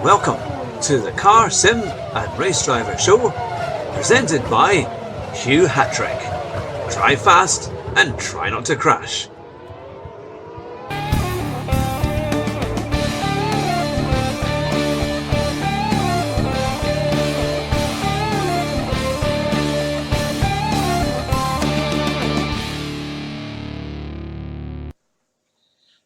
Welcome to the Car Sim and Race Driver Show, presented by Hugh Hattrick. Drive fast and try not to crash.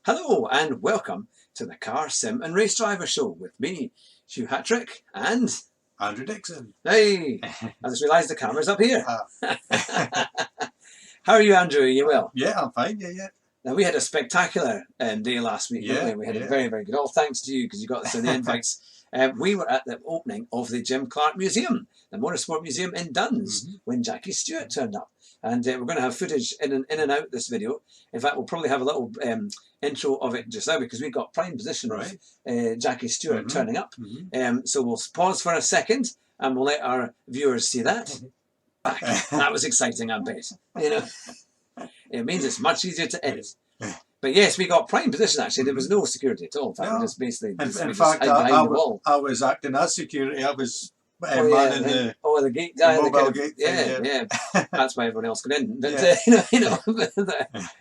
Hello and welcome to the Car Sim and Race Driver Show with me, Hugh Hattrick, and Andrew Dixon. Hey, I just realised the camera's up here. How are you, Andrew? Are you well? Yeah, I'm fine. Yeah. Now, we had a spectacular day last week, didn't we? We had a very, very good. All thanks to you because you got us in the invites. We were at the opening of the Jim Clark Museum, the Motorsport Museum in Duns, when Jackie Stewart turned up. And we're going to have footage in and out this video. In fact, we'll probably have a little intro of it just now because we've got prime position of Jackie Stewart turning up. So we'll pause for a second and we'll let our viewers see that. That was exciting, I bet. You know, it means it's much easier to edit. But yes, we got prime position actually. There was no security at all. In fact, we just basically in fact, I was acting as security. I was manning the gate, the mobile gate. Yeah. That's why everyone else got in. But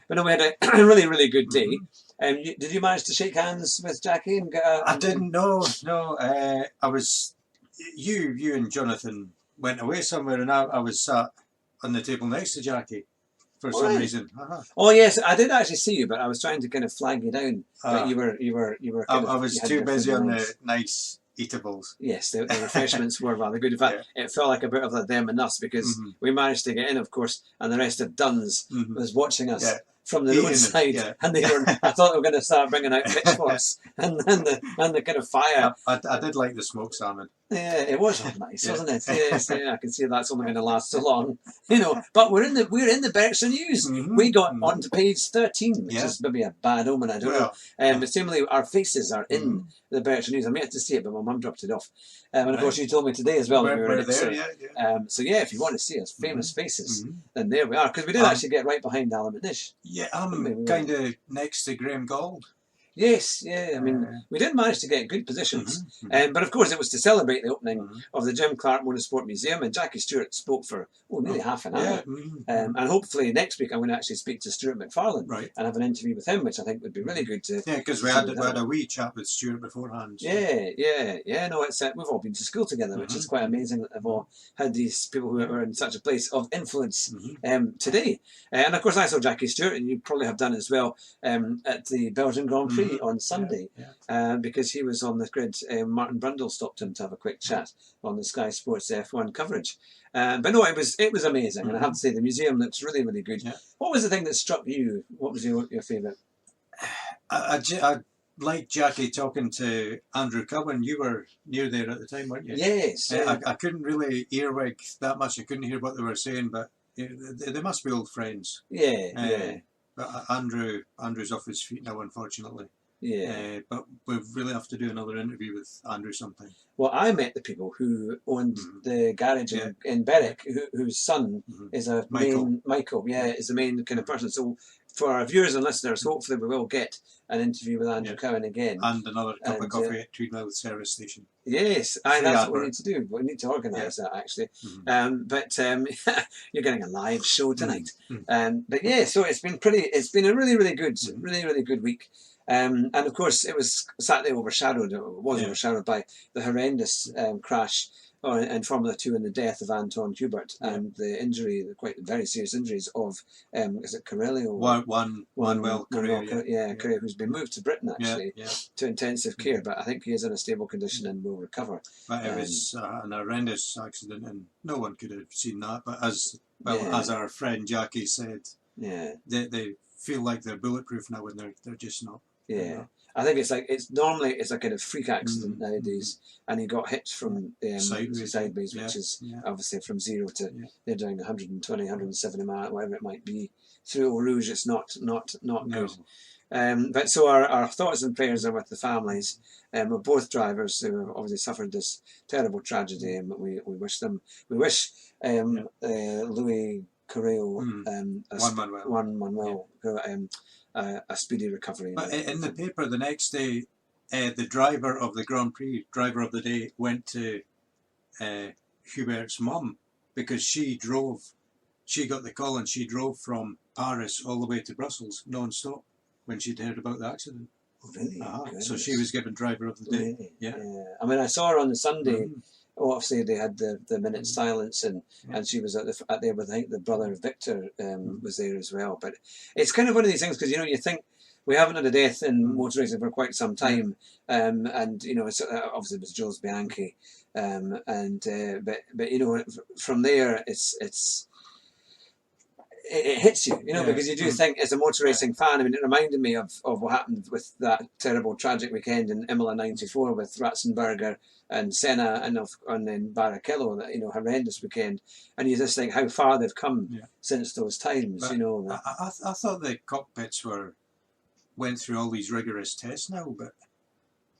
but no, we had a really, really good day. Did you manage to shake hands with Jackie and get I didn't. No. I was. You and Jonathan went away somewhere, and I was sat on the table next to Jackie. For some reason. Oh yes, I did actually see you, but I was trying to kind of flag you down. But you were. I was too busy on the nice eatables. Yes, the refreshments were rather good. In fact, it felt like a bit of a them and us because we managed to get in, of course, and the rest of Duns was watching us from the roadside, and they were. I thought they were going to start bringing out pitchforks and the kind of fire. I did like the smoked salmon. Yeah, it was nice, wasn't it? Yes, I can see that's only going to last so long, you know. But we're in the Berkshire News. We got onto page 13, which is maybe a bad omen. I don't know. But similarly, our faces are in the Berkshire News. I'm yet to see it, but my mum dropped it off. And of course, you told me today as well. We're there, so if you want to see us famous faces, then there we are. Because we did actually get right behind Alan McNish. Yeah, I'm kind of next to Graham Gold. Yes, I mean, we did manage to get good positions. But of course, it was to celebrate the opening of the Jim Clark Motorsport Museum, and Jackie Stewart spoke for nearly half an hour. And hopefully next week I'm going to actually speak to Stuart McFarlane and have an interview with him, which I think would be really good to. Yeah, because we had a wee chat with Stuart beforehand. So. Yeah. No, it's we've all been to school together, which is quite amazing that they've all had these people who are in such a place of influence today. And of course, I saw Jackie Stewart, and you probably have done as well at the Belgian Grand Prix. On Sunday, because he was on the grid. Martin Brundle stopped him to have a quick chat on the Sky Sports F1 coverage. But no, it was amazing, and I have to say the museum looks really, really good. What was the thing that struck you? What was your favourite? I liked Jackie talking to Andrew Cowan. You were near there at the time, weren't you? Yes. I couldn't really earwig that much. I couldn't hear what they were saying, but they must be old friends. Yeah. But Andrew's off his feet now, unfortunately. But we really have to do another interview with Andrew sometime. Well, I met the people who owned the garage in Berwick, whose son is a Michael. Is the main kind of person. So for our viewers and listeners, hopefully we will get an interview with Andrew Cowan again. And another cup of coffee at Tweedmouth Service Station. Yes, that's what we need to do. We need to organise that actually. But you're getting a live show tonight. But so it's been a really, really good, really good week. And of course, it was sadly overshadowed. It was overshadowed by the horrendous crash in Formula 2 and the death of Anton Hubert and the injury, the very serious injuries of is it Corelli or Manuel Correa? Correa, who's been moved to Britain actually to intensive care, but I think he is in a stable condition and will recover. But it was an horrendous accident, and no one could have seen that. But as our friend Jackie said, they feel like they're bulletproof now, and they're just not. I think it's normally a kind of freak accident nowadays, and he got hit from sideways, which is obviously from 0 to they're doing 120, 170 miles, whatever it might be through Eau Rouge. It's not good. But so our thoughts and prayers are with the families of both drivers who have obviously suffered this terrible tragedy, and we wish Louis Carreo, Juan Manuel, a speedy recovery. But in the paper the next day, the driver of the Grand Prix, driver of the day, went to Hubert's mum because she got the call and she drove from Paris all the way to Brussels non-stop when she'd heard about the accident. Oh, really? So she was given driver of the day. Really? Yeah. I mean, I saw her on the Sunday. Obviously, they had the minute silence, and she was at there with, I think, the brother Victor was there as well. But it's kind of one of these things because you think we haven't had a death in motor racing for quite some time, and it's, obviously it was Jules Bianchi, but from there it hits you, because you do think as a motor racing fan. I mean, it reminded me of what happened with that terrible tragic weekend in Imola '94 with Ratzenberger and Senna and then Barrichello, that horrendous weekend, and you just think how far they've come since those times. But I thought the cockpits went through all these rigorous tests now, but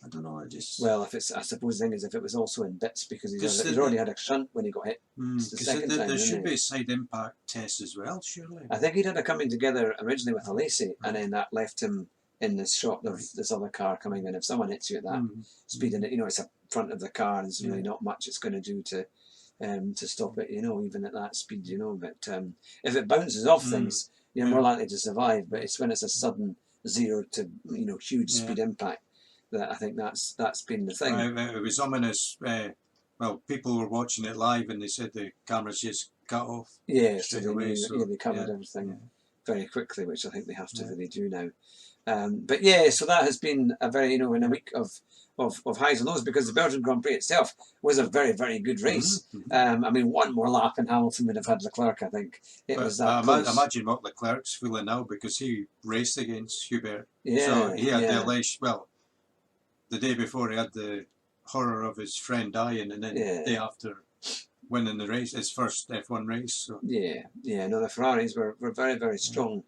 I don't know. Well, I suppose the thing is if it was also in bits because he's already had a shunt when he got hit. It's the second time. There should be side impact tests as well, surely. I think he'd had a coming together originally with Alesi, and then that left him in this shot of this other car coming in. If someone hits you at that speed, and it's a front of the car, and there's really not much it's going to do to stop it. Even at that speed, But if it bounces off things, you're more likely to survive. But it's when it's a sudden 0 to huge speed impact that I think that's been the thing. It was ominous. People were watching it live, and they said the cameras just cut off. Yeah, so they covered everything very quickly, which I think they have to really do now. But so that has been a very in a week of highs and lows, because the Belgian Grand Prix itself was a very, very good race. I mean, one more lap and Hamilton would have had Leclerc, I think. Was that close. Imagine what Leclerc's feeling now, because he raced against Hubert. Yeah, so he had the day before he had the horror of his friend dying, and then the day after winning the race, his first F1 race. So. No, the Ferraris were very, very strong.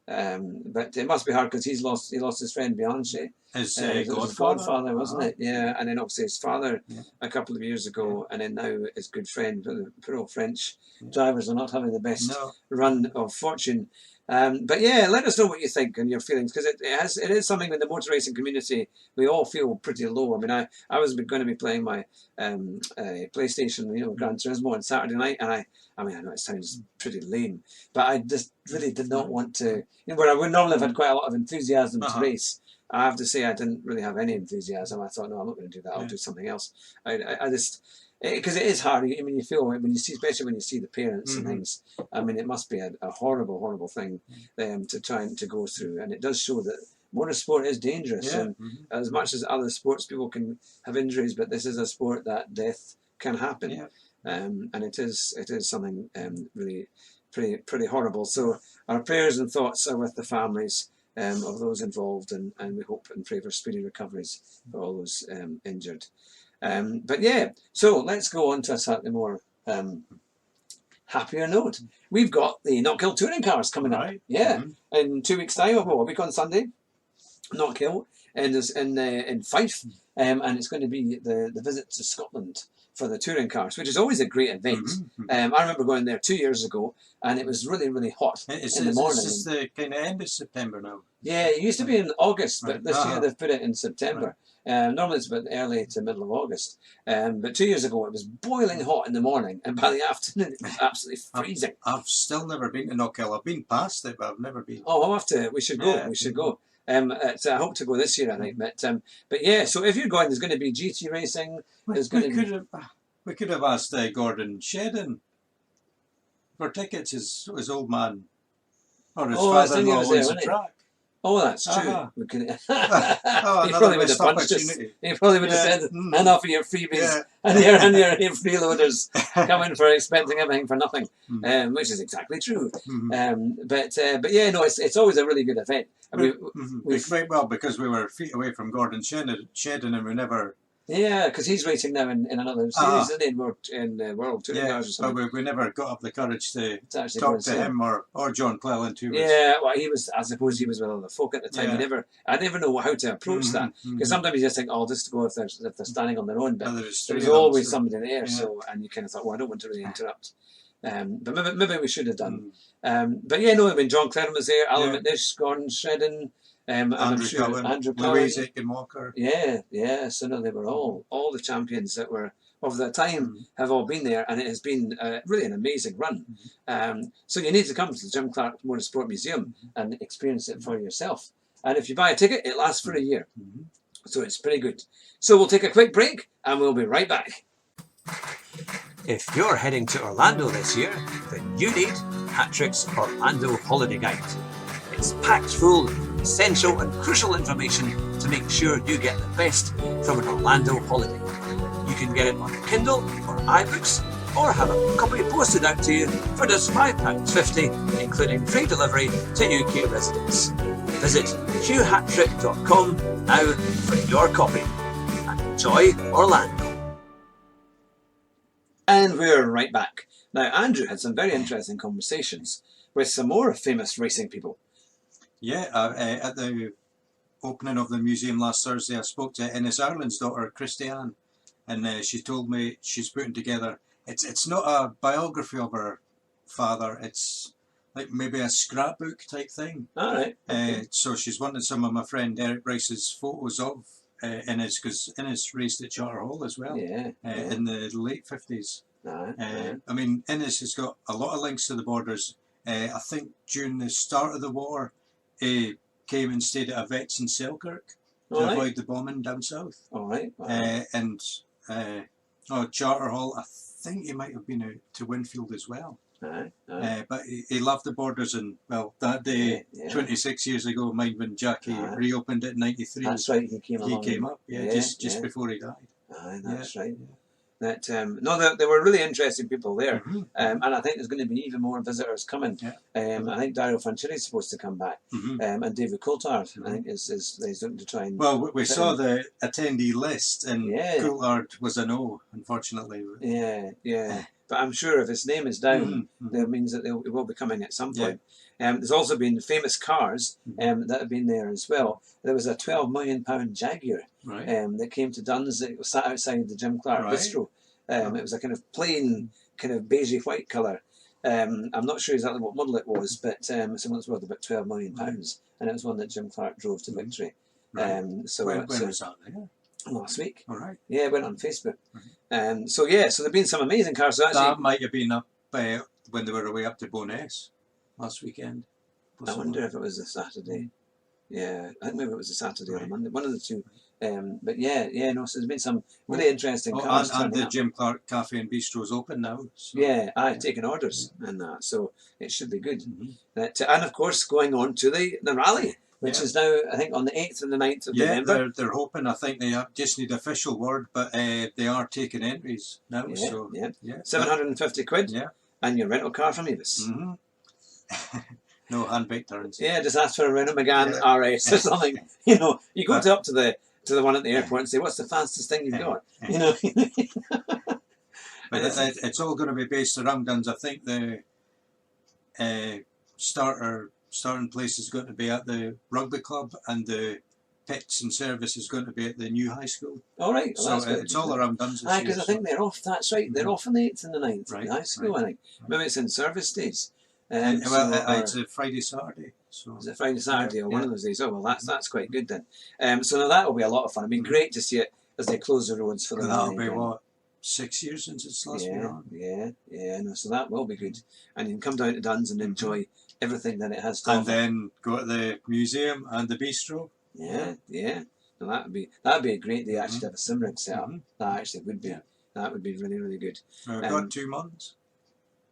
But it must be hard because he lost his friend Bianchi. His godfather, wasn't it? Yeah, and then obviously his father a couple of years ago, and then now his good friend. The poor old French drivers are not having the best run of fortune. But let us know what you think and your feelings, because it is something in the motor racing community we all feel pretty low. I mean, I was going to be playing my PlayStation, Gran Turismo on Saturday night, and I know it sounds pretty lame, but I just really did not want to. Where I would normally have had quite a lot of enthusiasm to race, I have to say I didn't really have any enthusiasm. I thought, no, I'm not going to do that. I'll do something else. I just. Because it is hard. I mean, you feel when you see, especially when you see the parents and things. I mean, it must be a horrible, horrible thing to try and to go through. And it does show that motorsport is dangerous. And as much as other sports, people can have injuries, but this is a sport that death can happen. And it is something really pretty horrible. So our prayers and thoughts are with the families of those involved, and we hope and pray for speedy recoveries for all those injured. So let's go on to a slightly more happier note. We've got the Knockhill touring cars coming up. In 2 weeks' time, a week on Sunday, Knockhill, and in Fife, and it's going to be the visit to Scotland for the touring cars, which is always a great event. I remember going there 2 years ago, and it was really, really hot in the morning. It's the kind of end of September now. Yeah, it used to be in August, but this year they've put it in September. Normally it's about early to middle of August. But 2 years ago it was boiling hot in the morning, and by the afternoon it was absolutely freezing. I've still never been to Knockhill. I've been past it, but I've never been. Oh, we'll have to. We should go. We should go. I hope to go this year, I think. But yeah, so if you're going, there's going to be GT racing. We could have asked Gordon Shedden for tickets. His old man or his father-in-law owns the track. Oh, that's true. We could, he probably would have punched us. He probably would have said, enough of your freebies and your freeloaders coming for expecting everything for nothing, which is exactly true. But it's always a really good event. I mean, because we were feet away from Gordon Shedden and we never... Yeah, because he's racing now in another series, isn't he? In World Touring Cars or something. But we never got up the courage to talk to him or John Cleland too. Yeah, well, I suppose he was with other folk at the time. I never know how to approach that, because sometimes you just think, I'll just go if they're standing on their own, but there's always somebody there. So, and you kind of thought, well, I don't want to really interrupt. But maybe we should have done. I mean, John Cleland was there, Alan McNish, Gordon Shedden. And I'm Andrew sure Cowan, Andrew Cowan, Louise Aiken-Walker. Yeah. So no, they were all the champions that were of the time have all been there, and it has been really an amazing run. So you need to come to the Jim Clark Motorsport Museum and experience it for yourself. And if you buy a ticket, it lasts for a year. So it's pretty good. So we'll take a quick break and we'll be right back. If you're heading to Orlando this year, then you need Patrick's Orlando Holiday Guide. It's packed full of essential and crucial information to make sure you get the best from an Orlando holiday. You can get it on Kindle or iBooks, or have a copy posted out to you for just £5.50, including free delivery to UK residents. Visit hughhatrick.com now for your copy. And enjoy Orlando. And we're right back. Now, Andrew had some very interesting conversations with some more famous racing people. Yeah, at the opening of the museum last Thursday, I spoke to Ines Ireland's daughter, Christiane, and she told me she's putting together, it's not a biography of her father, it's like maybe a scrapbook type thing. All right. Okay. So she's wanted some of my friend Eric Bryce's photos of Ines, because Ines raced at Charter Hall as well in the late 50s. I mean, Ines has got a lot of links to the borders. I think during the start of the war, he came and stayed at a vet's in Selkirk to avoid the bombing down south. All right. And Charter Hall, I think he might have been out to Winfield as well. But he loved the borders, and well, that day, 26 years ago, mind when Jackie reopened it in '93. That's right, he came up, just before he died. That's right. That they were really interesting people there, and I think there's going to be even more visitors coming. I think Dario Fanchini is supposed to come back, and David Coulthard I think is looking to try and. Well, we saw the attendee list, and Coulthard was a no, unfortunately. But I'm sure if his name is down, that means that it will be coming at some point. There's also been famous cars that have been there as well. There was a £12 million Jaguar that came to Duns. It was sat outside the Jim Clark Bistro. It was a kind of plain, kind of beigey white colour. I'm not sure exactly what model it was, but someone's worth about £12 million, and it was one that Jim Clark drove to victory. When was that there? Last week. All right. Yeah, it went on Facebook. So there've been some amazing cars. So that might have been up when they were away up to Bo'ness last weekend. I wonder if it was a Saturday. Yeah, I think maybe it was a Saturday or a Monday. One of the two. But so there's been some really interesting cars. And the Jim Clark Cafe and Bistro is open now. So. I've taken orders and that, so it should be good. And of course, going on to the rally, which is now, I think, on the 8th and the 9th of November. Yeah, they're hoping. I think they just need official word, but they are taking entries now. £750. Yeah. And your rental car from Avis. No hand-picked turns. Yeah, just ask for a Renault Megane RS or something. You go up to the one at the airport and say, "What's the fastest thing you've got?" But it's all going to be based around Duns. I think the starting place is going to be at the rugby club, and the pits and service is going to be at the new high school. All right. Well, so it's all around Duns. Because I think they're off. That's right. They're off on the 8th and the 9th at the high school. I think maybe it's in service days. It's a Friday, Saturday. So. Is it Friday, Saturday, or one of those days? Oh, well, that's quite good then. So now that will be a lot of fun. It'd be great to see it as they close the roads for the rally. That'll be 6 years since it's last been on. No, so that will be good. And you can come down to Duns and enjoy everything that it has to offer. And then go to the museum and the bistro. Yeah. So that'd be a great day actually to have a sim rig set up. That actually would be. That would be really, really good. We've got 2 months.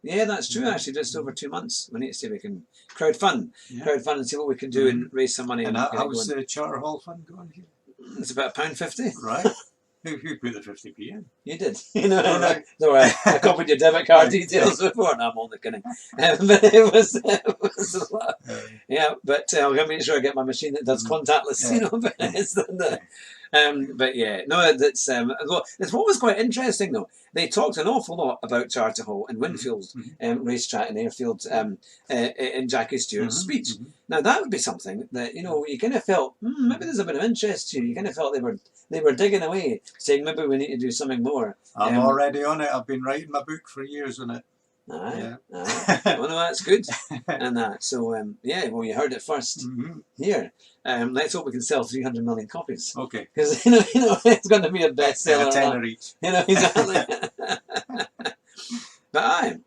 Yeah, that's true. Actually, just over 2 months. We need to see if we can crowdfund and see what we can do and raise some money. And how's the Charter Hall fund going here? It's about £1.50. Right. Who put the 50p in? You did. So I copied your debit card details before. No, I'm only kidding. But it was a lot. But I'm going to make sure I get my machine that does contactless. But it's it's what was quite interesting though. They talked an awful lot about Charter Hall and Winfield racetrack and airfield in Jackie Stewart's speech. Now that would be something that you kind of felt maybe there's a bit of interest here. You kind of felt they were digging away, saying maybe we need to do something more. I'm already on it. I've been writing my book for years on it. Aye. Oh no, that's good. And that. So yeah, well, you heard it first here. Let's hope we can sell 300 million copies. Okay. Because you know, it's going to be a bestseller. Tenner each. You know, exactly. But aye.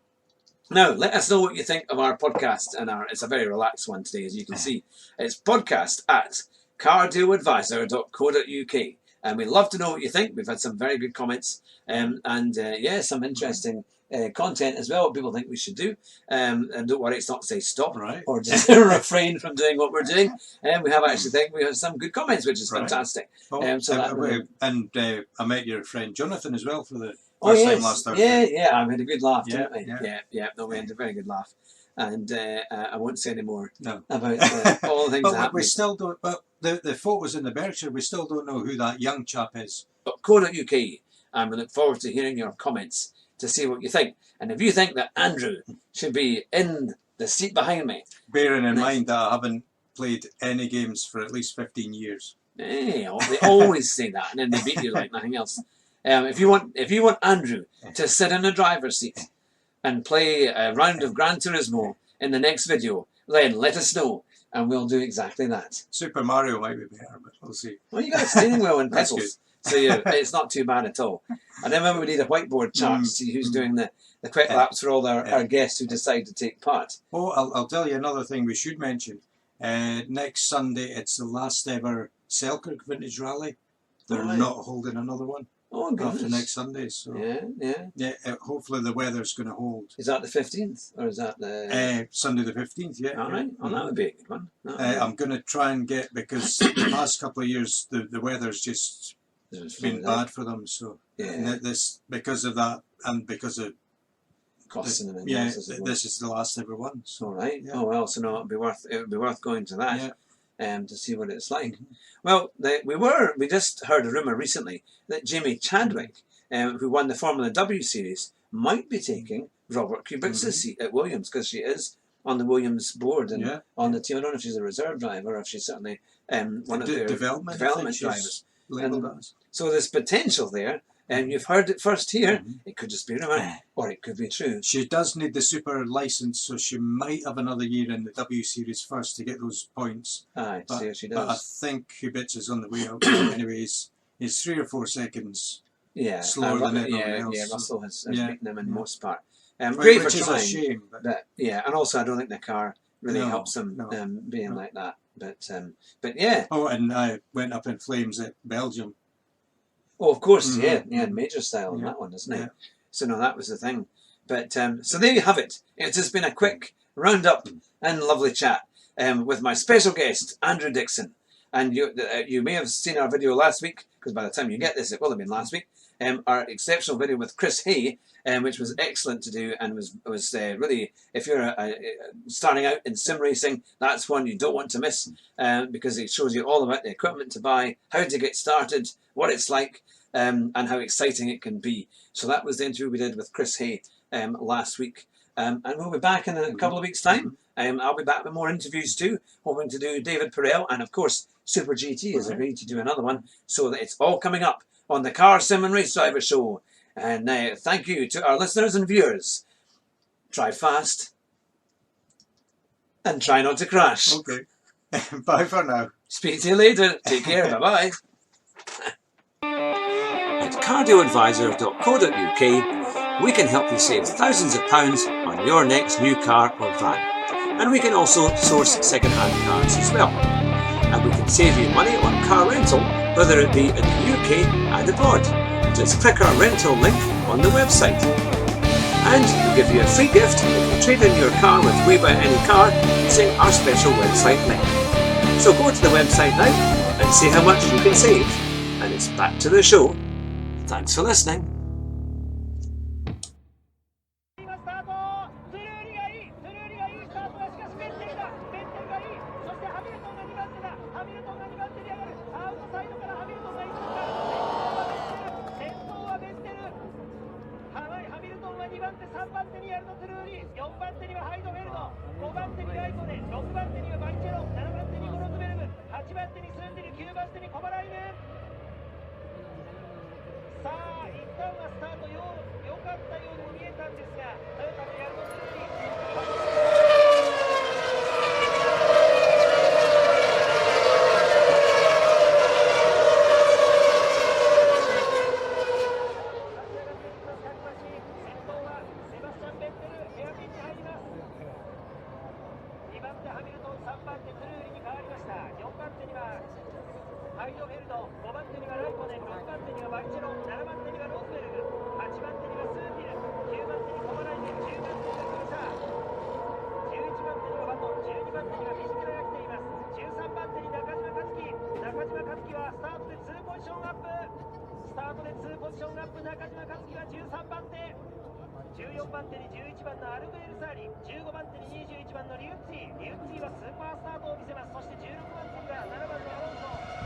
Now, let us know what you think of our podcast, and it's a very relaxed one today, as you can see. It's podcast at cardealadvisor.co.uk, and we'd love to know what you think. We've had some very good comments, and some interesting content as well, what people think we should do. And don't worry, it's not to say stop or just refrain from doing what we're doing. And we have some good comments, which is fantastic. Oh, and I met your friend Jonathan as well for the first time last Thursday. Yeah, we had a good laugh, didn't we? Yeah. No, we had a very good laugh. And I won't say any more about all the things that happened. We still don't, but the photos in the Berkshire, we still don't know who that young chap is. .co.uk, and we look forward to hearing your comments to see what you think. And if you think that Andrew should be in the seat behind me. Bearing in mind that I haven't played any games for at least 15 years. Hey, they always say that, and then they beat you like nothing else. If you want Andrew to sit in the driver's seat and play a round of Gran Turismo in the next video, then let us know, and we'll do exactly that. Super Mario might be better, but we'll see. Well, you got a steering wheel and pedals, so it's not too bad at all. And then when we need a whiteboard chart to see who's doing the quick laps for all our guests who decide to take part. Oh, I'll tell you another thing we should mention. Next Sunday, it's the last ever Selkirk Vintage Rally. They're not holding another one. Oh, goodness. After next Sunday, so yeah. Hopefully the weather's going to hold. Is that the 15th, or is that the Sunday the 15th? Yeah. All right. Well, that would be a good one. I'm going to try and get, because the past couple of years the weather's just been bad for them. So this because of that and because of costing them. This is the last ever one. So. All right. Yeah. Oh well, so no, it would be worth going to that. To see what it's like. Well, we just heard a rumour recently that Jamie Chadwick, who won the Formula W series, might be taking Robert Kubica's seat at Williams, because she is on the Williams board and on the team. I don't know if she's a reserve driver or if she's certainly one of their development drivers. So there's potential there. And you've heard it first here. It could just be a rumour, or it could be true. She does need the super licence, so she might have another year in the W Series first to get those points. Aye, she does. But I think Kubica's on the way out. Anyways, he's 3 or 4 seconds slower than everyone else. Yeah, Russell has beaten him in most part. Great for trying. Is a shame. But and also I don't think the car really helps him being like that. But yeah. Oh, and I went up in flames at Belgium. Oh, of course, major style on that one, isn't it? So no, that was the thing. But so there you have it. It's just been a quick roundup and lovely chat with my special guest, Andrew Dixon. And you may have seen our video last week, because by the time you get this, it will have been last week. Our exceptional video with Chris Hay, which was excellent to do, and was really, if you're starting out in sim racing, that's one you don't want to miss, because it shows you all about the equipment to buy, how to get started, what it's like, and how exciting it can be. So that was the interview we did with Chris Hay last week. And we'll be back in a couple of weeks' time. I'll be back with more interviews too, hoping to do David Perel, and of course Super GT has agreed to do another one, so that it's all coming up on the Car Sim and Race Driver Show. And thank you to our listeners and viewers. Drive fast and try not to crash. Okay. Bye for now. Speak to you later. Take care. Bye-bye. At cardioadvisor.co.uk, we can help you save thousands of pounds on your next new car or van. And we can also source second-hand cars as well. And we can save you money on car rental, whether it be in the UK and abroad. Just click our rental link on the website. And we'll give you a free gift if you trade in your car with We Buy Any Car using our special website link. So go to the website now and see how much you can save. And it's back to the show. Thanks for listening.さあ、一旦はスタートよかったようにも見えたんですが、トヨタのハイドフェルド、5番手にはライコネン、6番手にはバリチェロ、7番手にはローズベルグ、8番手にはスーティル、9番手にコマライズ、10番手にはキミサー、11番手にはバトン、12番手にはフィジケラが来ています。13番手に中島和樹、中島和樹はスタートで2ポジションアップ、スタートで2ポジションアップ、中島和樹は13番手、14番手に11番のアルベールサーリ、15番手に21番のリュッツィはスーパースタートを見せます。そして16番手には7番のアロンソ、